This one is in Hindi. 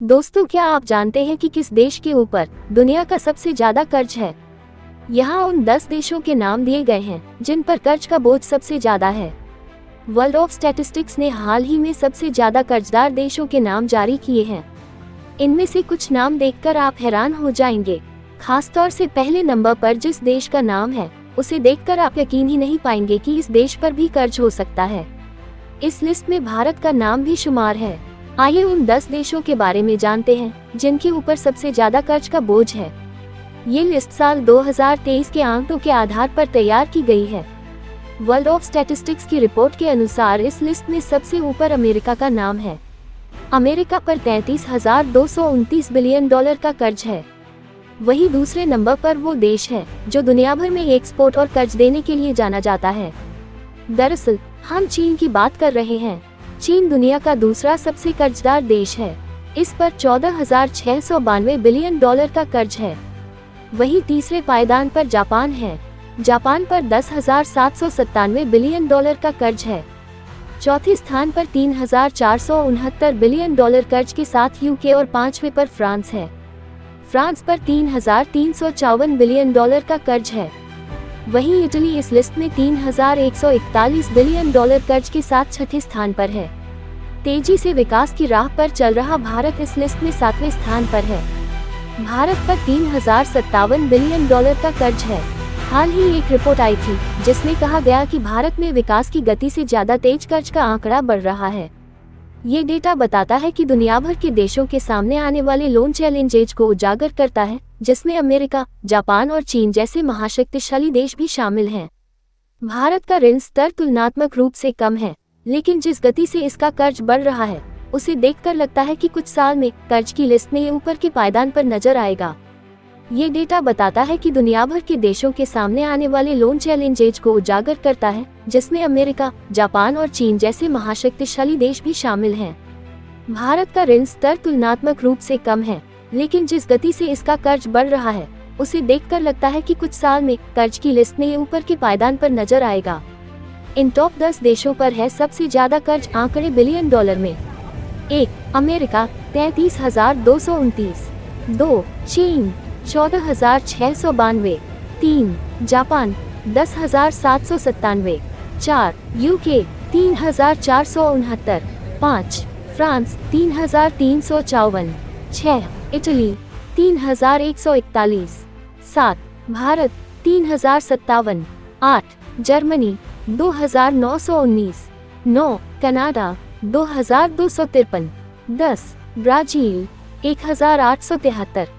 दोस्तों, क्या आप जानते हैं कि किस देश के ऊपर दुनिया का सबसे ज्यादा कर्ज है? यहाँ उन 10 देशों के नाम दिए गए हैं जिन पर कर्ज का बोझ सबसे ज्यादा है। वर्ल्ड ऑफ स्टैटिस्टिक्स ने हाल ही में सबसे ज्यादा कर्जदार देशों के नाम जारी किए हैं। इनमें से कुछ नाम देखकर आप हैरान हो जाएंगे। खासतौर से पहले नंबर पर जिस देश का नाम है, उसे देखकर आप यकीन ही नहीं पाएंगे कि इस देश पर भी कर्ज हो सकता है। इस लिस्ट में भारत का नाम भी शुमार है। आइए उन 10 देशों के बारे में जानते हैं जिनके ऊपर सबसे ज्यादा कर्ज का बोझ है। ये लिस्ट साल 2023 के आंकड़ों के आधार पर तैयार की गई है। वर्ल्ड ऑफ स्टैटिस्टिक्स की रिपोर्ट के अनुसार इस लिस्ट में सबसे ऊपर अमेरिका का नाम है। अमेरिका पर 33,229 बिलियन डॉलर का कर्ज है। वहीं दूसरे नंबर पर वो देश है जो दुनिया भर में एक्सपोर्ट और कर्ज देने के लिए जाना जाता है। दरअसल हम चीन की बात कर रहे हैं। चीन दुनिया का दूसरा सबसे कर्जदार देश है। इस पर 14,692 बिलियन डॉलर का कर्ज है। वहीं तीसरे पायदान पर जापान है। जापान पर 10,797 बिलियन डॉलर का कर्ज है। चौथे स्थान पर 3,469 बिलियन डॉलर कर्ज के साथ यूके और पांचवें पर फ्रांस है। फ्रांस पर 3,354 बिलियन डॉलर का कर्ज है। वहीं इटली इस लिस्ट में 3,141 बिलियन डॉलर कर्ज के साथ छठे स्थान पर है। तेजी से विकास की राह पर चल रहा भारत इस लिस्ट में 7वें स्थान पर है। भारत पर 3,057 बिलियन डॉलर का कर्ज है। हाल ही एक रिपोर्ट आई थी जिसमें कहा गया कि भारत में विकास की गति से ज्यादा तेज कर्ज का आंकड़ा बढ़ रहा है। ये डेटा बताता है कि दुनिया भर के देशों के सामने आने वाले लोन चैलेंजेज को उजागर करता है, जिसमें अमेरिका, जापान और चीन जैसे महाशक्तिशाली देश भी शामिल हैं। भारत का ऋण स्तर तुलनात्मक रूप से कम है, लेकिन जिस गति से इसका कर्ज बढ़ रहा है, उसे देखकर लगता है कि कुछ साल में कर्ज की लिस्ट में ये ऊपर के पायदान पर नजर आएगा। ये डेटा बताता है कि दुनिया भर के देशों के सामने आने वाले लोन चैलेंजेज को उजागर करता है, जिसमें अमेरिका, जापान और चीन जैसे महाशक्तिशाली देश भी शामिल हैं। भारत का ऋण स्तर तुलनात्मक रूप से कम है, लेकिन जिस गति से इसका कर्ज बढ़ रहा है, उसे देखकर लगता है कि कुछ साल में कर्ज की लिस्ट में ये ऊपर के पायदान पर नजर आएगा। इन टॉप 10 देशों पर है सबसे ज्यादा कर्ज आंकड़े बिलियन डॉलर में। 1. अमेरिका 33,229। 2. चीन 14,692। 3. Japan 10,797। 4. UK 3,469। 5. France 3,354। 6. Italy 3,141। 7. Bharat 3,057। 8. Germany 2,919। 9. Canada 2,253। 10. Brazil 1,873।